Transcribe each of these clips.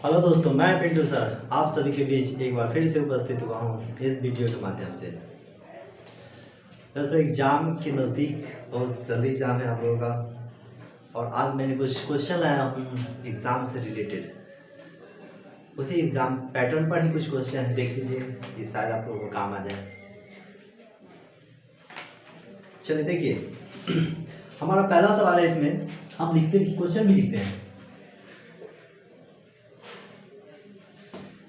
Hello दोस्तों, मैं Pintu sir आप सभी के बीच एक बार फिर से उपस्थित हुआ हूँ इस वीडियो के माध्यम से। वैसे एग्ज़ाम के नज़दीक बहुत जल्दी एग्ज़ाम है आप लोगों का, और आज मैंने कुछ क्वेश्चन लाया हूँ एग्ज़ाम से रिलेटेड। उसी एग्ज़ाम पैटर्न पर ही कुछ क्वेश्चन है, देख लीजिए कि शायद आप लोगों को काम आ जाए। चलिए देखिए हमारा पहला सवाल है, इसमें हम लिखते क्वेश्चन भी लिखते हैं।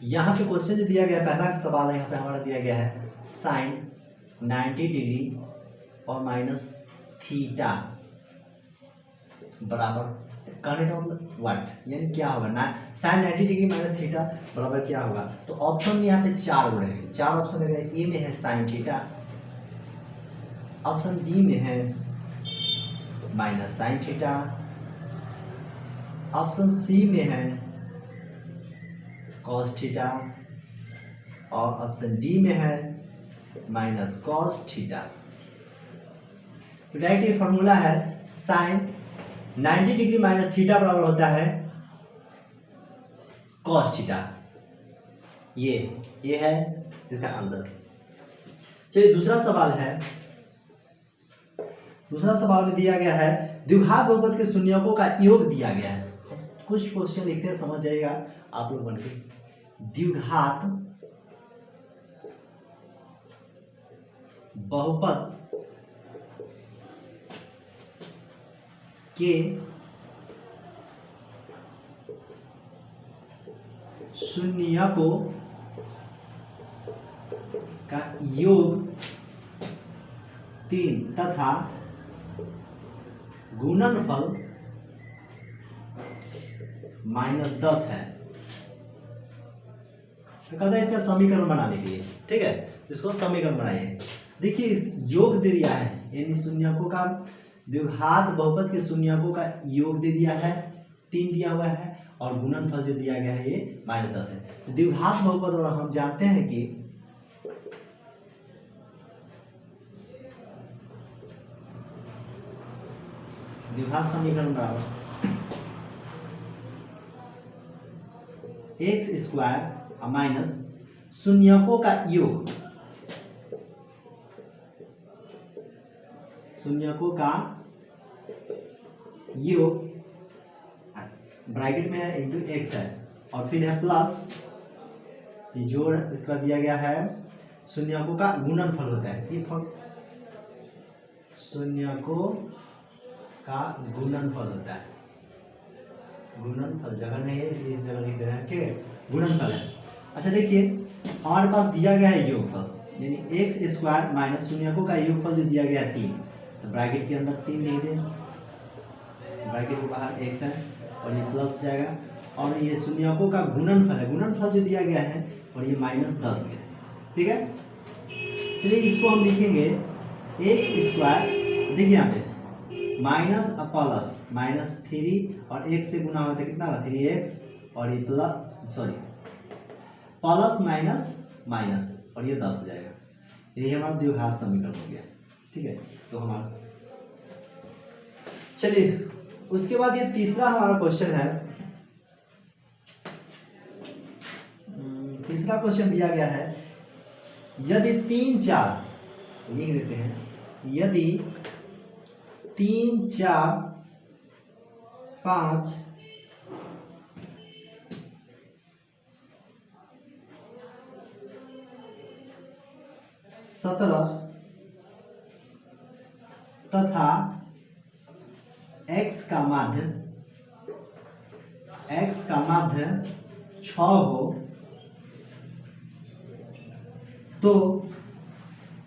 यहाँ पे क्वेश्चन जो दिया गया है, पहला सवाल है यहाँ पे हमारा दिया गया है साइन 90 डिग्री और माइनस थीटा बराबर, कहने का मतलब व्हाट, यानी क्या होगा ना। साइन 90 डिग्री माइनस थीटा बराबर क्या होगा। तो ऑप्शन में यहाँ पे चार गुण है, चार ऑप्शन है। ए में है साइन थीटा, ऑप्शन बी में है minus sine theta, option C में है कॉस थीटा, और ऑप्शन डी में है माइनस कॉस थीटा। तो डायरेक्ट ये फॉर्मूला है साइन 90 डिग्री माइनस थीटा बराबर होता है कॉस थीटा। ये है इसका आंसर। चलिए दूसरा सवाल है। दूसरा सवाल में दिया गया है द्विघात बहुपद के शून्यकों का योग दिया गया है। कुछ क्वेश्चन लिखते हैं, समझ जाइएगा आप लोग बनके। द्विघात बहुपद के शून्यकों का योग 3 तथा गुणनफल -10 है। तो कहता है इसका समीकरण बनाने के लिए, ठीक है, इसको समीकरण बनाइए। देखिए योग दे दिया है, यानी शून्यकों का द्विघात बहुपद के शून्यकों का योग दे दिया है, 3 दिया हुआ है, और गुणनफल जो दिया गया है ये -10 है। तो द्विघात बहुपद वाला हम जानते हैं कि द्विघात समीकरण बराबर एक्स स्क्वायर माइनस शून्यकों का योग, शून्यकों का योग ब्रैकेट में है इंटू एक्स है, और फिर है प्लस जोड़, इसका दिया गया है शून्यकों का गुणनफल होता है। ये शून्यकों का गुणनफल होता है, गुणनफल जगह नहीं है इसलिए इस जगह लिख दे रहे हैं, ठीक है, गुणनफल है। अच्छा देखिए हमारे पास दिया गया है योगफल, यानी एक्स स्क्वायर माइनस शून्यकों का योगफल जो दिया गया है 3, तो ब्रैकेट के अंदर 3 लिख दें, ब्रैकेट के बाहर x है और ये प्लस जाएगा, और ये शून्यकों का गुणनफल है, गुणनफल जो दिया गया है, और ये -10 में, ठीक है। चलिए इसको हम लिखेंगे एक्स स्क्वायर, देखिए यहाँ पे माइनस प्लस -3 और x से गुना होता है कितना होगा 3x, और ये प्लस माइनस माइनस, और ये 10 हो जाएगा। यही हमारा द्विघात समीकरण हो गया, ठीक है। तो हमारा चलिए उसके बाद ये तीसरा हमारा क्वेश्चन है। तीसरा क्वेश्चन दिया गया है यदि 3 4 लिख देते हैं, यदि 3 4 5 17 तथा x का माध्य 6 हो तो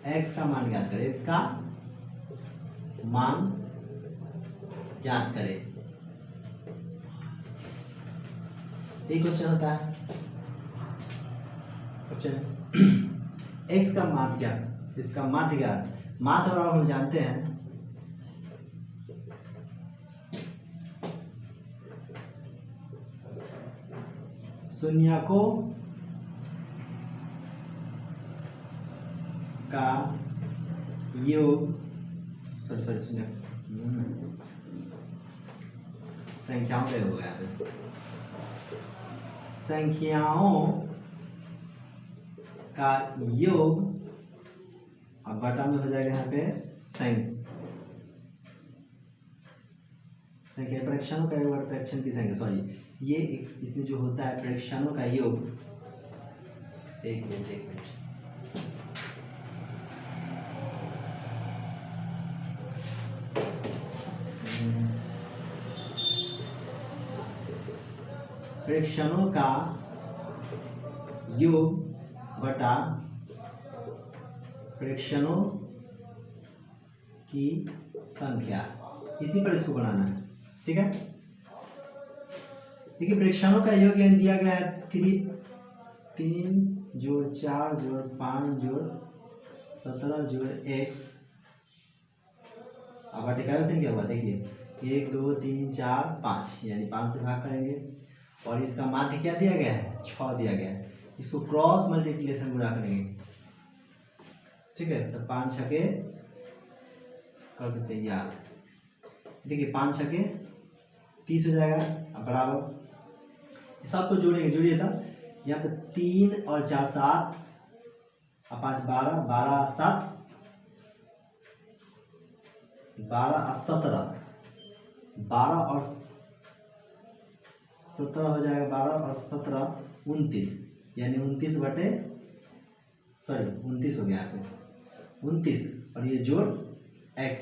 x का मान ज्ञात करें, x का मान ज्ञात करें। ये क्वेश्चन होता है। x का माध्य क्या, इसका माध्य क्या, माध्य और हम जानते हैं शून्यकों का योग, सॉरी शून्य संख्याओं का योग है, संख्याओं का योग, अब बटा में हो जाएगा यहाँ पे संख्या प्रेक्षणों का योग और प्रेक्षण की संख्या, सॉरी ये इसमें जो होता है प्रेक्षणों का योग, एक मिनट प्रेक्षणों का योग बटा प्रेक्षणों की संख्या, इसी पर इसको बनाना है, ठीक है। देखिए प्रेक्षणों का योग यहाँ दिया गया है 3 जोड़ 4 जोड़ 5 जोड़ 17 जोड़ x, अब घटाव से क्या हुआ देखिए 1 2 3 4 5, यानी 5 से भाग करेंगे और इसका माध्य क्या दिया गया है 6 दिया गया है, इसको क्रॉस मल्टीप्लिकेशन गुणा करेंगे, ठीक है। तो 5 छके कर सकते हैं यार, देखिए 5 छके 30 हो जाएगा, अब बराबर सबको जोड़ेंगे, जोड़िए तब यहाँ पे 3 और 4 7 और 5 12, 12 7 12 और 17, 12 और 17 हो जाएगा, 12 और 17 29, यानी 29 बटे 29 हो गया यहाँ पे 29 और ये जोड़ x,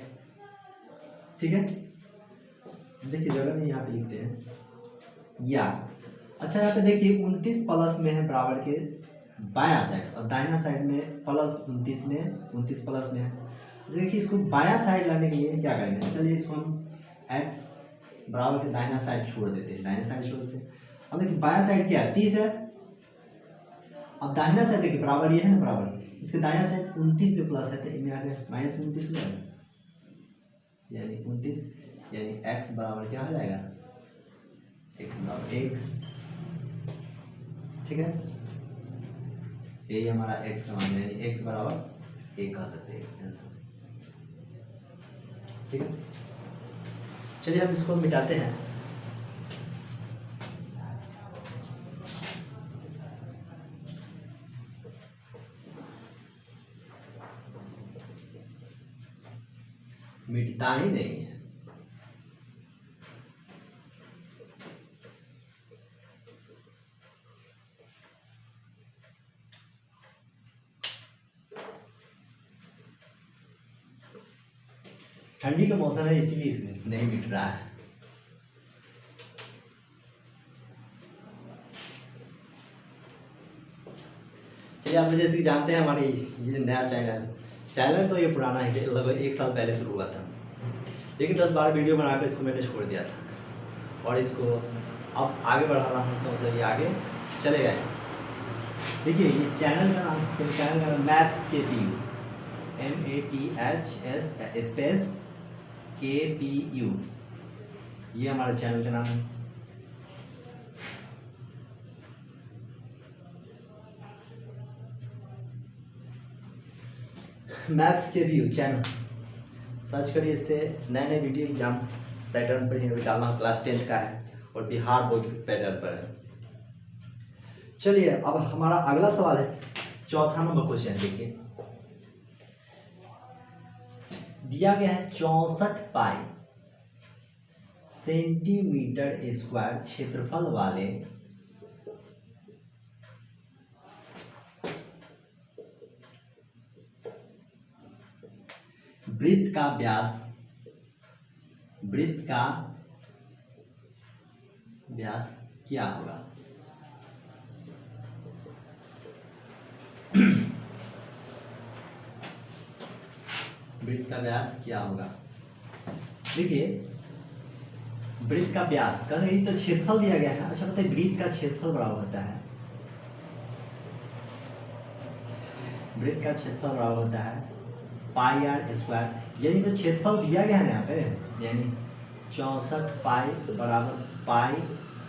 ठीक है। देखिए जगह नहीं यहाँ पे लिखते हैं या, अच्छा यहाँ पे देखिए 29 प्लस में है बराबर के बायां साइड और दाहिना साइड में प्लस 29 में 29 प्लस में है। देखिए इसको बायां साइड लाने के लिए क्या करेंगे, चलिए इसको हम x बराबर के दाहिना साइड छोड़ देते हैं, दाहिना साइड छोड़ देते हैं। अब देखिए बायां साइड क्या है 30 है, अब दाहिना साइड देखिए बराबर ये है ना, बराबर इसके दाहिना साइड 29 में प्लस है तो इनमें आगे माइनस 29 हो जाएगा, यानी 29, यानी x बराबर क्या हो जाएगा x बराबर 1, ठीक है। यही हमारा x का मान है, यानी x बराबर 1 कह सकते हैं x आंसर, ठीक है। चलिए हम इसको मिटाते हैं, मिटता ही नहीं है। ठंडी का मौसम है इसीलिए इसमें नहीं मिट रहा है। चलिए आप जैसे कि जानते हैं हमारे ये नया चैनल तो ये पुराना है, लगभग 1 साल पहले शुरू हुआ था, लेकिन 10-12 वीडियो बनाकर इसको मैंने छोड़ दिया था और इसको अब आगे बढ़ा रहा हूँ, इसका मतलब ये आगे चलेगा। देखिए ये चैनल का नाम मैथ्स के P U, MATHS space KPU, ये हमारे चैनल का नाम है। मैथ्स के व्यू चैनल सर्च करिए, इस पर नए नए वीडियो एग्जाम पैटर्न पर ही डालना, क्लास 10th का है और बिहार बोर्ड पैटर्न पर है। चलिए अब हमारा अगला सवाल है, चौथा नंबर क्वेश्चन देखिए, दिया गया है 64 पाई सेंटीमीटर स्क्वायर क्षेत्रफल वाले वृत्त का व्यास क्या होगा। वृत्त का व्यास क्या होगा, देखिए वृत्त का व्यास कर रही तो क्षेत्रफल दिया गया है। अच्छा बताइए वृत्त का क्षेत्रफल बराबर होता है, वृत्त का क्षेत्रफल बराबर होता है पाई आर स्क्वायर, यानी तो क्षेत्रफल दिया गया है ना यहाँ पे, यानी 64 पाई बराबर पाई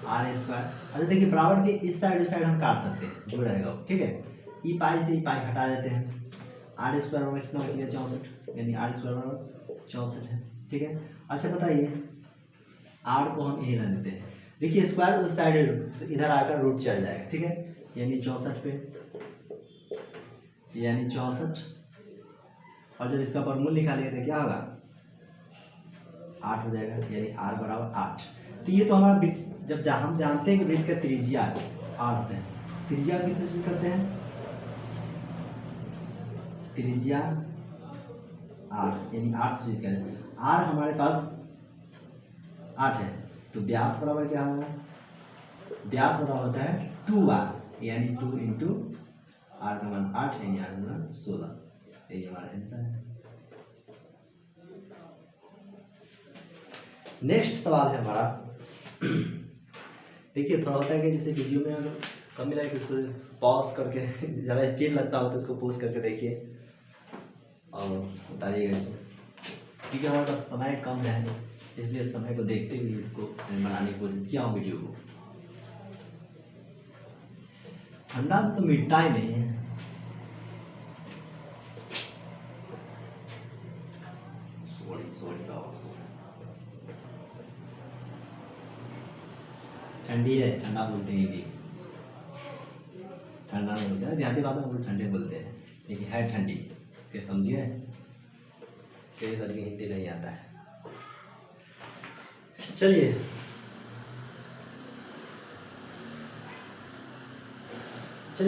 आर स्क्वायर। अच्छा देखिए बराबर के इस साइड हम काट सकते हैं, जो रहेगा ठीक है, ई पाई से ई पाई हटा देते हैं, आर स्क्वायर में कितना बच गया 64, यानी आर स्क्वायर बराबर 64 है, ठीक है। अच्छा बताइए आर को हम यही ला देते हैं, देखिए स्क्वायर उस साइड है तो इधर आकर रूट चल जाएगा, ठीक है, यानी 64 पे, यानी 64, और जब इसका वर्गमूल निकालेंगे तो क्या होगा 8 हो जाएगा, यानी r बराबर 8। तो ये तो हमारा जब हम जानते हैं कि वृत्त का त्रिज्या r होता है, त्रिज्या किससे सूचित करते हैं, त्रिज्या r, यानी 8 से सूचित करें, r हमारे पास 8 है, तो व्यास बराबर क्या होगा, व्यास बराबर होता है 2r, यानी 2 इंटू r का मान 8, यानी r का मान 16, यही हमारा आंसर है। नेक्स्ट सवाल है हमारा, देखिए थोड़ा होता है कि जैसे वीडियो में अगर कमी लगे तो उसको पॉज करके ज़्यादा स्पीड लगता हो तो इसको पॉज करके देखिए और बताइएगा इसको, क्योंकि हमारे पास समय कम है, इसलिए समय को देखते हुए इसको बनाने की कोशिश किया हूँ वीडियो को। ठंडा से तो मिटता ही नहीं है, ठंडी है, ठंडा बोलते हैं हिंदी, ठंडा नहीं बोलते हैं, देहाती भाषा में ठंडे बोलते हैं, लेकिन है ठंडी, क्या समझिए, कई सारी हिंदी नहीं आता है। चलिए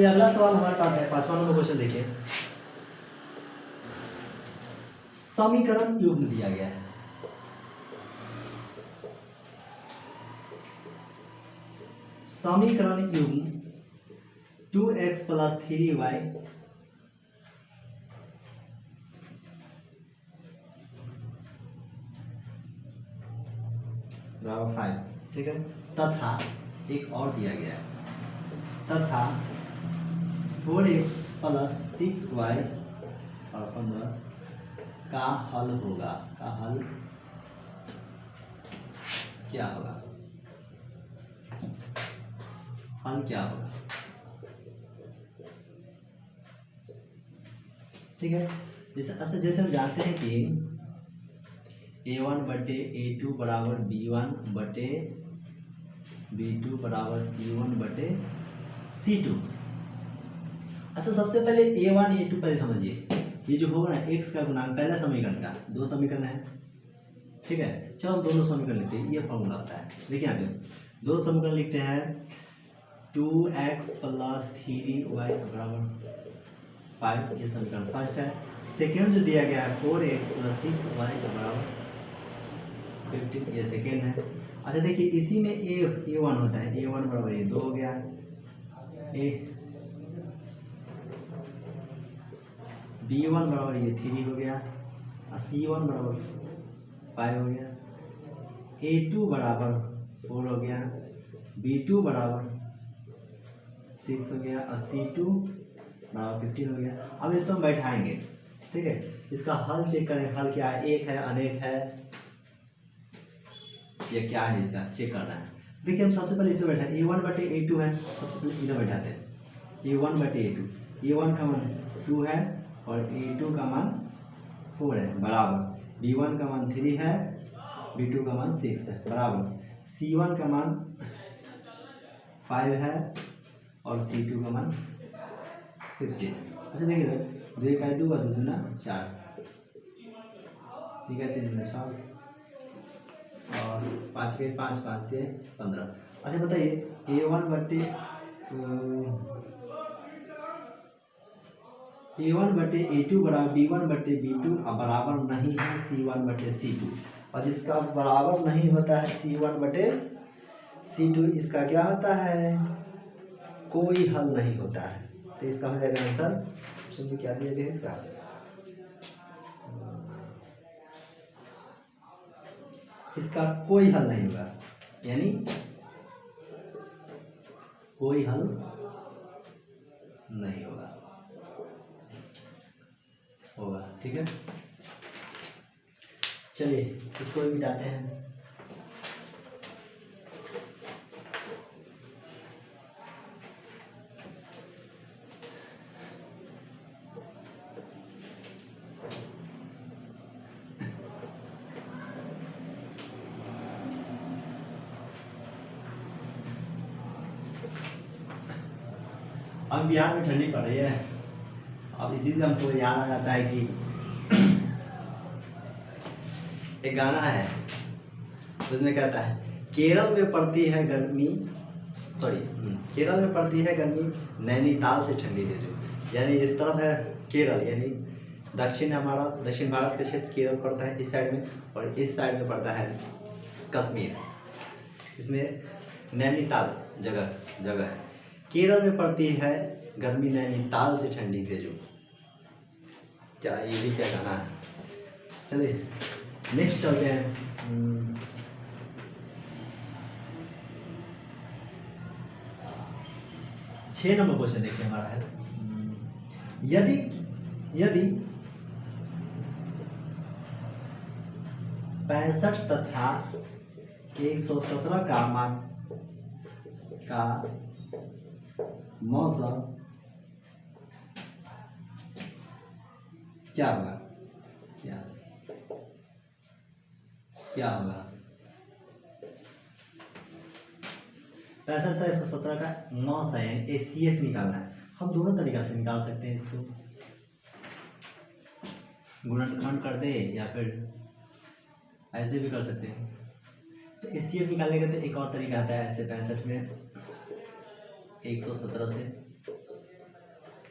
अगला सवाल हमारे पास है, 5वां नंबर क्वेश्चन देखिए, समीकरण युग्म दिया गया है, समीकरण युग्म 2x + 3y बराबर 5, ठीक है, तथा एक और दिया गया है, तथा 4x + 6y और 15 का हल होगा, का हल क्या होगा, हल क्या होगा, ठीक है। जैसे हम जानते हैं कि a1/a2 बराबर b1/b2 बराबर c1/c2। अच्छा, सबसे पहले a1 a2 पहले समझिए, ये जो होगा ना x का गुणांक पहला समीकरण का, दो समीकरण है, ठीक है, चलो हम दोनों समीकरण लिखते हैं, ये फॉर्मूला होता है, देखिए यहाँ पे दो समीकरण लिखते हैं, 2x + 3y बराबर 5, ये समीकरण फर्स्ट है। सेकेंड जो दिया गया है 4x + 6y बराबर 15, ये सेकेंड है। अच्छा देखिए इसी में a1 होता है, a1 बराबर ये 2 हो गया, b1 बराबर ये 3 हो गया, c1 बराबर 5 हो गया, a2 बराबर 4 हो गया, b2 बराबर 6 हो गया और c2 बराबर 15 हो गया। अब इसको हम बैठाएंगे, ठीक है, इसका हल चेक करें, हल क्या है, एक है, अनेक है, ये क्या है, इसका चेक करना है। देखिए हम सबसे पहले इसे बैठाएं, a1/a2 है, सबसे पहले इधर बैठाते हैं, a1/a2, a1 का मान 2 है और a2 का मान 4 है, बराबर b1 का मान 3 है, b2 का मान 6 है, बराबर c1 का मान 5 है और c2 का मान 15। अच्छा देखिए सर, 2 का 2 का 2 ना 4, ठीक है, 3 6 और 5 के 5 5 के 15। अच्छा बताइए a1/a2 बराबर b1/b2 बराबर नहीं है c1/c2, और जिसका बराबर नहीं होता है c1/c2 इसका क्या होता है, कोई हल नहीं होता है। तो इसका हो जाएगा आंसर, ऑप्शन में क्या दिया गया इसका, इसका कोई हल नहीं होगा, यानी कोई हल नहीं होगा, ठीक है। चलिए इसको भी मिटाते हैं, अब बिहार में ठंडी पड़ रही है। अब इसी से हमको याद आ जाता है कि एक गाना है, उसमें कहता है केरल में पड़ती है गर्मी, केरल में पड़ती है गर्मी, नैनीताल से ठंडी भेजो। यानी इस तरफ है केरल, यानी दक्षिण भारत का क्षेत्र केरल पड़ता है इस साइड में, और इस साइड में पड़ता है कश्मीर। इसमें नैनीताल जगह है। केरल में पड़ती है गर्मी, नैनीताल से ठंडी भेजो। क्या ये भी क्या गाना है। चलिए नेक्स्ट चलते हैं। 6 नंबर क्वेश्चन देखिए हमारा है, यदि 65 तथा 117 का मौसम क्या होगा, क्या होगा। 65 तथा 117 का मौसम है, ACF निकालना है। हम दोनों तरीका से निकाल सकते हैं इसको, गुणनखंड कर दे या फिर ऐसे भी कर सकते हैं। तो ACF निकालने का तो एक और तरीका आता है, ऐसे 65 में 117 से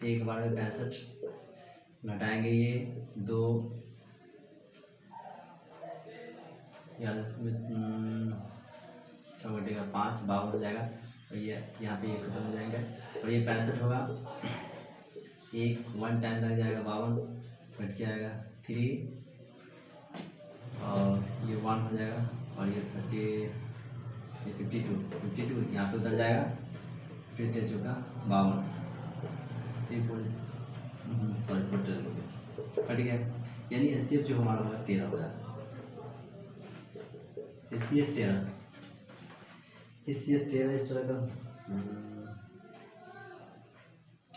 एक बार में 65 घटाएंगे, ये 2 या 6 घटेगा 5, 52 हो जाएगा, और ये यहाँ पे 1 खत्म हो जाएंगे, और ये 65 होगा, 1 टाइम लग जाएगा, 52 घट के आएगा 3, और ये 1 हो जाएगा, और ये 52 यहाँ पे उधर जाएगा, फिर 3 चौका 52, 4 कट गया। यानी ACF जो हमारा होगा 13 होगा। ACF 13 इस तरह का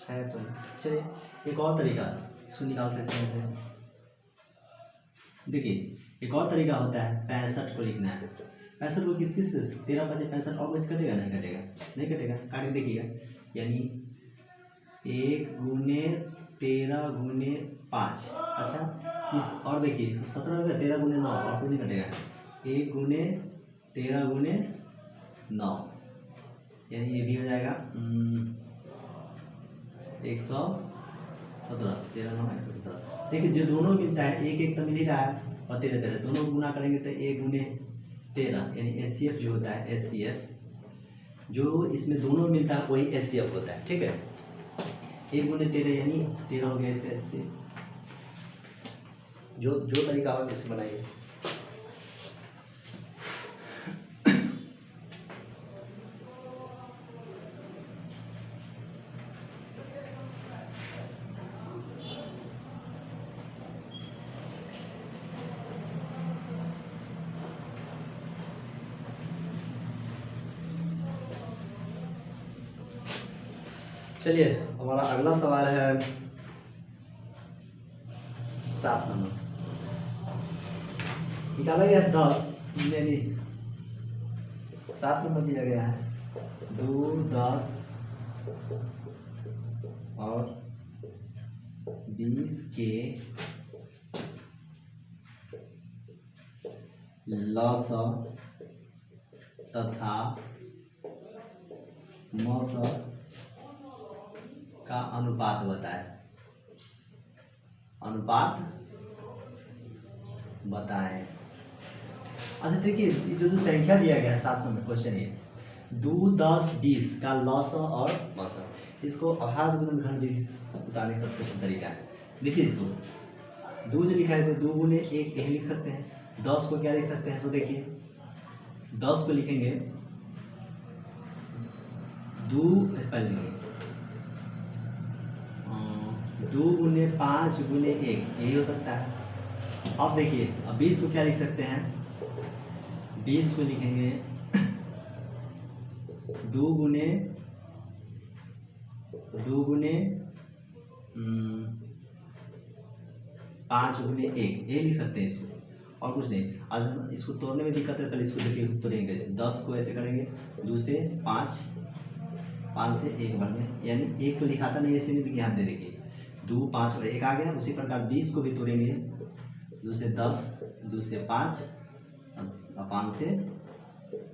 है। तो चलिए एक और तरीका इसको निकाल सकते हैं। देखिए एक और तरीका होता है 65 को लिखना है। 65 को किस 13 5 65 और कुछ कटेगा, नहीं कटेगा, काट के देखिएगा। यानी 1 गुने 13 गुने 5, अच्छा इस और देखिए 17 का 13 गुने 9 और कुछ नहीं कटेगा, 1 गुने 13 गुने 9, यानी ये भी हो जाएगा 117, 13 9 117। देखिए जो दोनों मिलता है, 1 तो मिल ही रहा है, और 13 दोनों गुना करेंगे तो 1 गुने 13, यानी ACF जो होता है, ACF जो इसमें दोनों मिलता है वही ACF होता है। ठीक है, 1 गुने 13 यानी 13 हो गया इसका ACF। जो तरीका हो उसे बनाइए। चलिए हमारा अगला सवाल है 7 नंबर। निकाला गया 10, यानी 7 नंबर दिया गया है 2 10 और 20 के लसा तथा मौसा का अनुपात बताए। अच्छा देखिए जो संख्या दिया गया है 7 नंबर क्वेश्चन है 2 10 20 का लसा और मौसा, इसको अभाज्य गुणनखंड बताने का सबसे तरीका है। देखिए इसको 2 जो लिखा है 2 गुने 1 यही लिख सकते हैं। 10 को क्या लिख सकते हैं, तो देखिए 10 को लिखेंगे 2 गुने 5 गुने 1 यही हो सकता है। अब देखिए अब 20 को क्या लिख सकते हैं, 20 को लिखेंगे 2 गुने 5 गुने 1 ये लिख सकते हैं इसको, और कुछ नहीं। आज इसको तोड़ने में दिक्कत है, पहले इसको देखिए तोड़ेंगे कैसे। 10 को ऐसे करेंगे 2 से 5 5 से 1 बढ़ गए, यानी 1 तो लिखा था नहीं, ऐसे नहीं, यहाँ दे देखिए 2 5 और 1 आ गया। उसी प्रकार 20 को भी तोड़ेंगे, 2 से 10, 2 से 5 और 5 से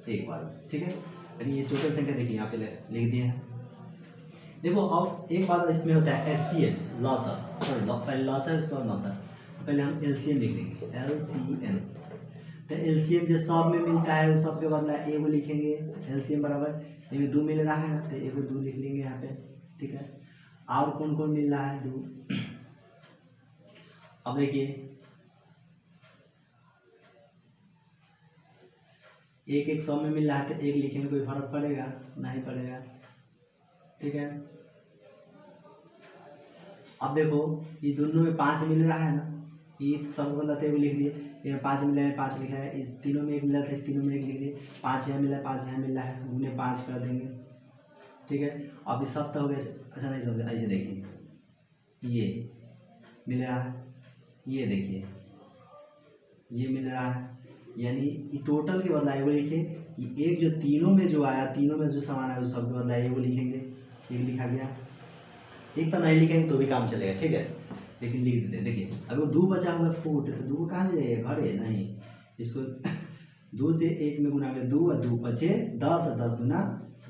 1 बार, ठीक है। अरे ये टोटल संख्या देखिए यहाँ पे लिख दिए हैं। देखो अब एक बात इसमें होता है HCF लॉसर, सॉरी पहले लॉसर उसके बाद लॉसर, तो पहले हम LCM लिख लेंगे, LCM। तो LCM जो सब में मिलता है उस सब के बदला ए को लिखेंगे, LCM बराबर इसमें 2 मिल रहा है ना, तो ए को 2 लिख लेंगे यहाँ पे, ठीक है। और कौन कौन मिल रहा है 2, अब देखिए एक सब में मिल रहा है तो 1 लिखेंगे, कोई फर्क पड़ेगा नहीं पड़ेगा, ठीक है। अब देखो ये दोनों में 5 मिल रहा है ना, ये सब बताते हुए लिख दिए, ये 5 मिला है 5 लिखा है, इस तीनों में 1 मिला था इस तीनों में 1 लिख दिए, 5 यहाँ मिला है 5 यहाँ मिला है, उन्हें 5 कर देंगे, ठीक है। अब इस सब तो हो गया, अच्छा नहीं समझे, ऐसे देखिए ये मिल रहा है, ये देखिए ये मिल रहा है, यानी टोटल के बदला वो लिखे, एक जो तीनों में जो आया, तीनों में जो सामान है उस सब के बदला ये वो लिखेंगे, ये लिखा गया। एक तो नहीं लिखेंगे तो भी काम चलेगा, ठीक है, लेकिन लिख देते हैं। देखिए अगर 2 बचा हुआ फुट तो 2 कहाँ से जाएगा, घर है नहीं, इसको 2 से 1 में गुना कर 2 और 2 बचे 10 और 10 गुना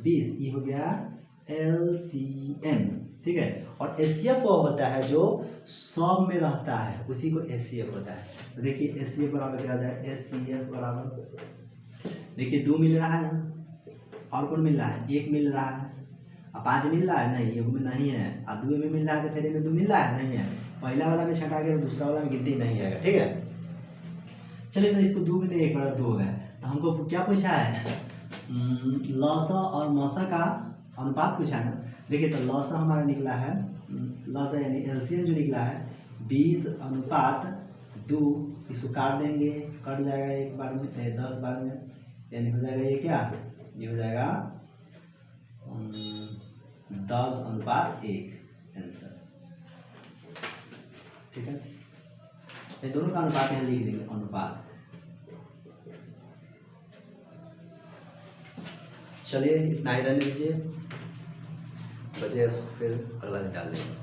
20, ये हो गया LCM, ठीक है। और HCF वो होता है जो सब में रहता है, उसी को HCF होता है। तो देखिए HCF बराबर क्या होता है, HCF बराबर देखिए 2 मिल रहा है ना, और कौन मिल रहा है, 1 मिल रहा है, अब 5 मिल रहा है नहीं, 1 में नहीं है, और 2 में मिल रहा है तो फिर में 2 मिल रहा है नहीं है, पहला वाला में छटा के दूसरा वाला में गिनती नहीं आएगा, ठीक है। चलिए तो इसको 2 में तो 1 बराबर 2 हो गया, तो हमको क्या पूछा है, लॉसा और मौसा का अनुपात पूछा है ना। देखिए तो लॉसा हमारा निकला है, लॉसा यानी LCM जो निकला है 20:2, इसको काट देंगे, कट जाएगा एक बार में 10 बार में, यानी हो जाएगा ये क्या, ये हो जाएगा 10:1 आंसर, ठीक है। ये दोनों का अनुपात यहाँ लिख देंगे, अनुपात। चलिए इतना ही रहने दीजिए, बचे फिर अगला निकाल लेंगे।